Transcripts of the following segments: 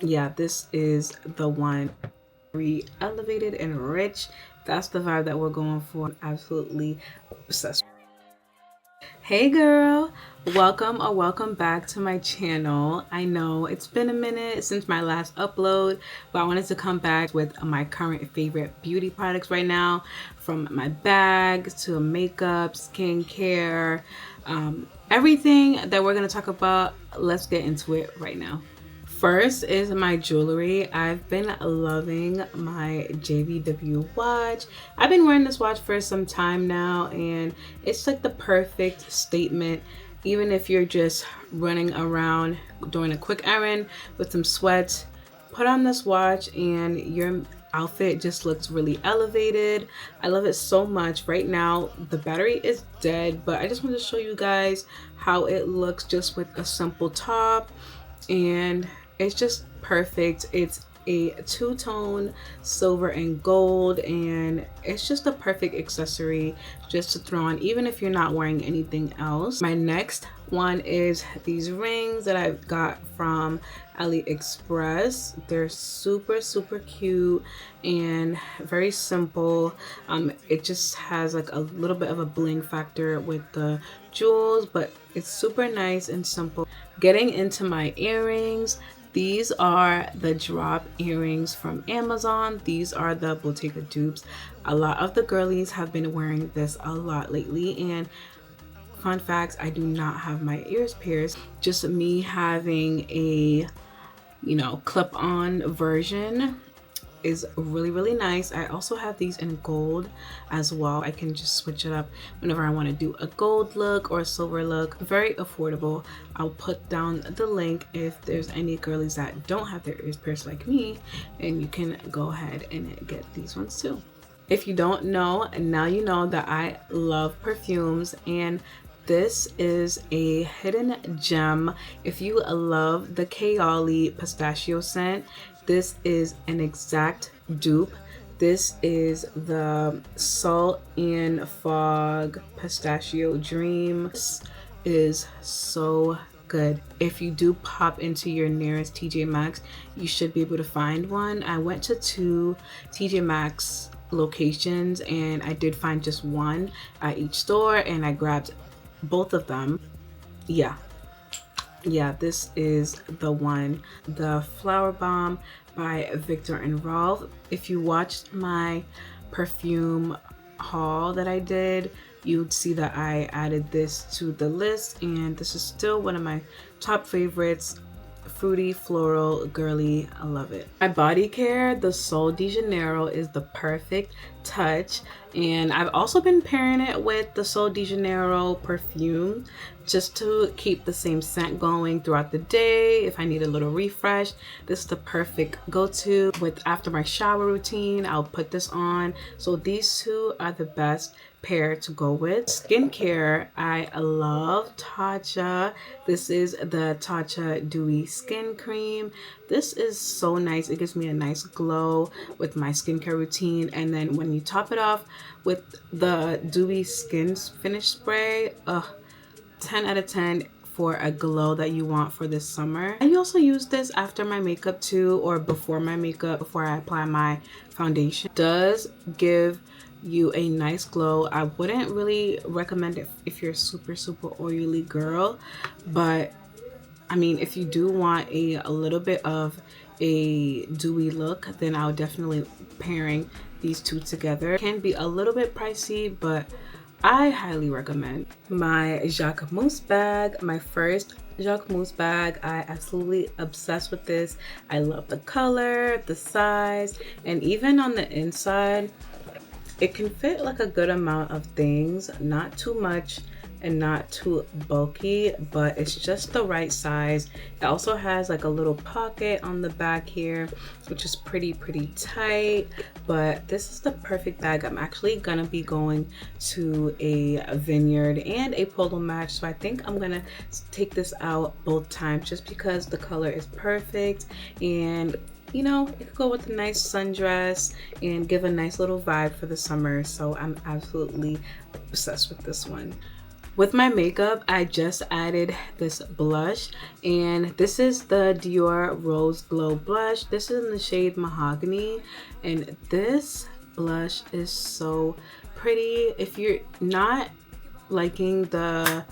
Yeah, this is the one. Very elevated and rich. That's the vibe that we're going for. I'm absolutely obsessed. Hey girl, welcome or welcome back to my channel. I know it's been a minute since my last upload, but I wanted to come back with my current favorite beauty products right now, from my bags to makeup, skincare, everything that we're going to talk about. Let's get into it right now. First is my jewelry. I've been loving my JVW watch. I've been wearing this watch for some time now, and it's like the perfect statement. Even if you're just running around doing a quick errand with some sweats, put on this watch and your outfit just looks really elevated. I love it so much. Right now the battery is dead, but I just wanted to show you guys how it looks just with a simple top, and it's just perfect. It's a two-tone silver and gold, and it's just a perfect accessory just to throw on even if you're not wearing anything else. My next one is these rings that I got from AliExpress. They're super cute and very simple. It just has like a little bit of a bling factor with the jewels, but it's super nice and simple. Getting into my earrings, these are the drop earrings from Amazon. These are the Bottega dupes. A lot of the girlies have been wearing this a lot lately, and fun facts, I do not have my ears pierced. Just me having a, clip-on version is really nice. I also have these in gold as well. I can just switch it up whenever I want to do a gold look or a silver look. Very affordable. I'll put down the link if there's any girlies that don't have their ears pierced like me, and you can go ahead and get these ones too. If you don't know, now you know that I love perfumes, and this is a hidden gem. If you love the Kayali pistachio scent, this is an exact dupe. This is the Salt and Fog Pistachio Dream. This is so good. If you do pop into your nearest TJ Maxx, you should be able to find one. I went to 2 TJ Maxx locations and I did find just one at each store, and I grabbed both of them. Yeah, this is the one, the Flower Bomb by Viktor and Rolf. If you watched my perfume haul that I did, you'd see that I added this to the list, and this is still one of my top favorites. Fruity, floral, girly, I love it. My body care, the Sol de Janeiro is the perfect touch, and I've also been pairing it with the Sol de Janeiro perfume just to keep the same scent going throughout the day. If I need a little refresh, this is the perfect go-to. With after my shower routine, I'll put this on. So these two are the best pair to go with. Skincare, I love Tatcha. This is the Tatcha Dewy Skin Cream. This is so nice. It gives me a nice glow with my skincare routine, and then when you top it off with the Dewy Skin Finish Spray, 10 out of 10 for a glow that you want for this summer. I also use this after my makeup too, or before my makeup, before I apply my foundation. It does give you a nice glow. I wouldn't really recommend it if you're a super oily girl, but I mean, if you do want a little bit of a dewy look, then I would definitely pairing these two together. It can be a little bit pricey, but I highly recommend. My Jacquemus bag, my first Jacquemus bag. I absolutely obsessed with this. I love the color, the size, and even on the inside, it can fit like a good amount of things, not too much and not too bulky, but it's just the right size. It also has like a little pocket on the back here, which is pretty tight, but this is the perfect bag. I'm actually gonna be going to a vineyard and a polo match, so I think I'm gonna take this out both times just because the color is perfect, and you know, it could go with a nice sundress and give a nice little vibe for the summer. So I'm absolutely obsessed with this one. With my makeup, I just added this blush, and this is the Dior Rose Glow blush. This is in the shade Mahogany, and this blush is so pretty. If you're not liking the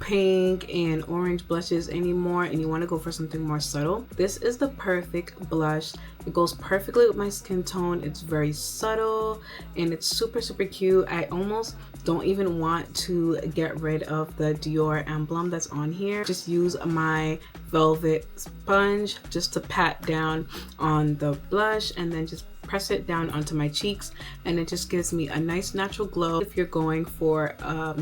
pink and orange blushes anymore and you want to go for something more subtle, this is the perfect blush. It goes perfectly with my skin tone. It's very subtle and it's super cute. I almost don't even want to get rid of the Dior emblem that's on here. Just use my velvet sponge just to pat down on the blush and then just press it down onto my cheeks, and it just gives me a nice natural glow. If you're going for a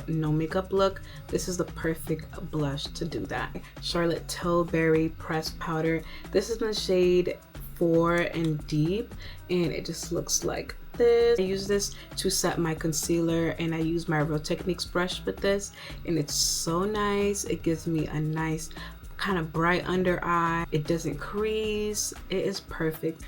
no makeup look, this is the perfect blush to do that. Charlotte Tilbury pressed powder. This is in the shade 4 and Deep, and it just looks like this. I use this to set my concealer, and I use my Real Techniques brush with this, and it's so nice. It gives me a nice kind of bright under eye. It doesn't crease. It is perfect.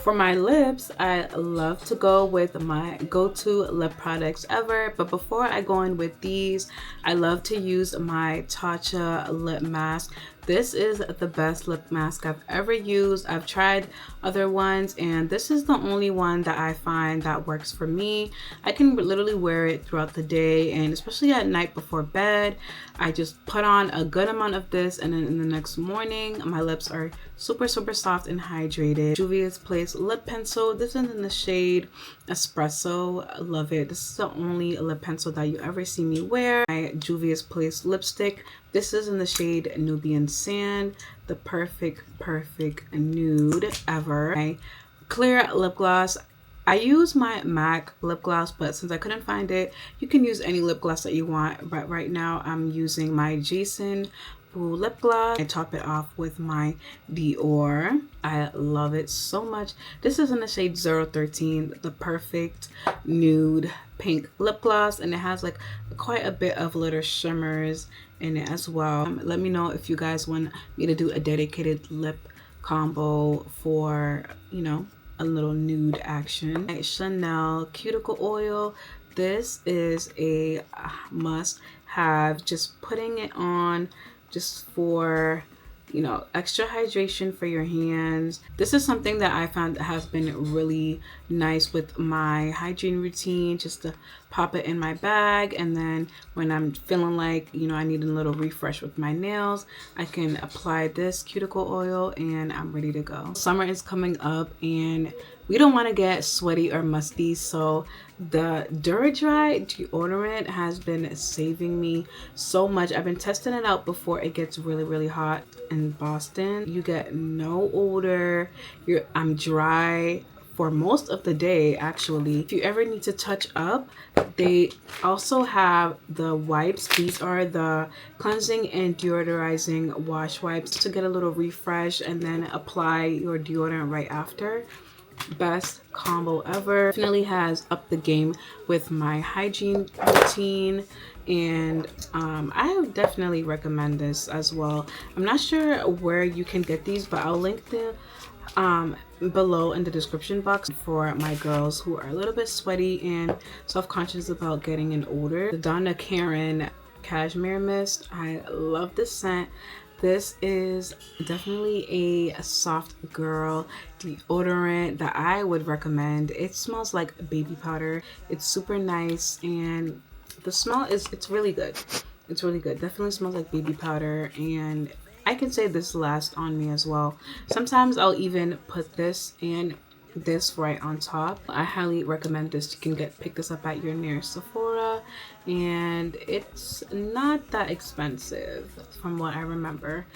For my lips, I love to go with my go-to lip products ever, but before I go in with these, I love to use my Tatcha lip mask. This is the best lip mask I've ever used. I've tried other ones, and this is the only one that I find that works for me. I can literally wear it throughout the day, and especially at night before bed. I just put on a good amount of this, and then in the next morning, my lips are super soft and hydrated. Juvia's Place lip pencil. This is in the shade Espresso. I love it. This is the only lip pencil that you ever see me wear. My Juvia's Place lipstick. This is in the shade Nubian Sand, the perfect nude ever. My clear lip gloss. I use my MAC lip gloss, but since I couldn't find it, you can use any lip gloss that you want. But right now I'm using my Jason lip gloss. I top it off with my Dior. I love it so much. This is in the shade 013, the perfect nude pink lip gloss, and it has like quite a bit of little shimmers in it as well. Let me know if you guys want me to do a dedicated lip combo for, you know, a little nude action. My Chanel cuticle oil. This is a must have. Just putting it on just for, you know, extra hydration for your hands. This is something that I found that has been really nice with my hygiene routine, just to pop it in my bag, and then when I'm feeling like, you know, I need a little refresh with my nails, I can apply this cuticle oil and I'm ready to go. Summer is coming up and we don't want to get sweaty or musty, so the Dura-Dry deodorant has been saving me so much. I've been testing it out before it gets really hot in Boston. You get no odor. I'm dry for most of the day, actually. If you ever need to touch up, they also have the wipes. These are the cleansing and deodorizing wash wipes to get a little refresh and then apply your deodorant right after. Best combo ever. Definitely has upped the game with my hygiene routine, and I would definitely recommend this as well. I'm not sure where you can get these, but I'll link them below in the description box for my girls who are a little bit sweaty and self-conscious about getting an odor. The Donna Karan Cashmere Mist. I love this scent. This is definitely a soft girl deodorant that I would recommend. It smells like baby powder. It's super nice, and the smell it's really good. It's really good. Definitely smells like baby powder, and I can say this lasts on me as well. Sometimes I'll even put this and this right on top. I highly recommend this. You can pick this up at your nearest Sephora, and it's not that expensive from what I remember.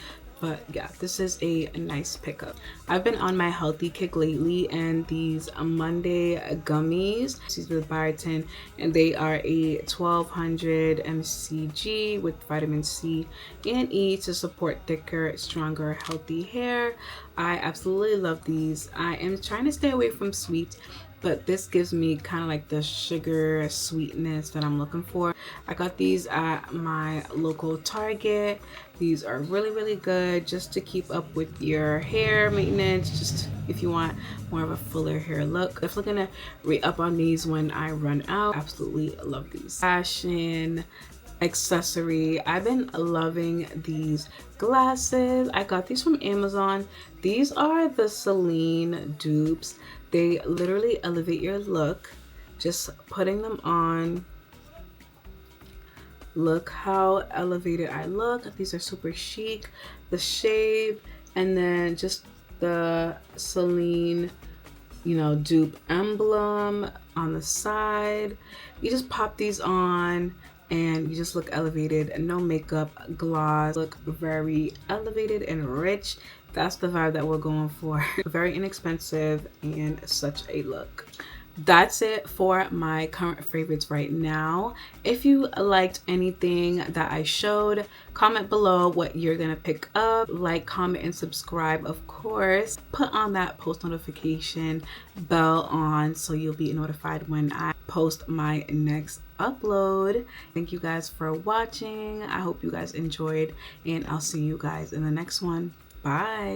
But yeah, this is a nice pickup. I've been on my healthy kick lately, and these Monday gummies, these with biotin, and they are a 1200 mcg with vitamin C and E to support thicker, stronger, healthy hair. I absolutely love these. I am trying to stay away from sweet, but this gives me kind of like the sugar sweetness that I'm looking for. I got these at my local Target. These are really good just to keep up with your hair maintenance, just if you want more of a fuller hair look. Definitely gonna re-up on these when I run out. Absolutely love these. Fashion accessory. I've been loving these glasses. I got these from Amazon. These are the Celine dupes. They literally elevate your look. Just putting them on. Look how elevated I look. These are super chic. The shade, and then just the Celine, you know, dupe emblem on the side. You just pop these on and you just look elevated. No makeup, gloss, look very elevated and rich. That's the vibe that we're going for. Very inexpensive and such a look. That's it for my current favorites right now. If you liked anything that I showed, comment below what you're gonna pick up. Like, comment, and subscribe, of course. Put on that post notification bell on so you'll be notified when I post my next upload. Thank you guys for watching. I hope you guys enjoyed, and I'll see you guys in the next one. Bye.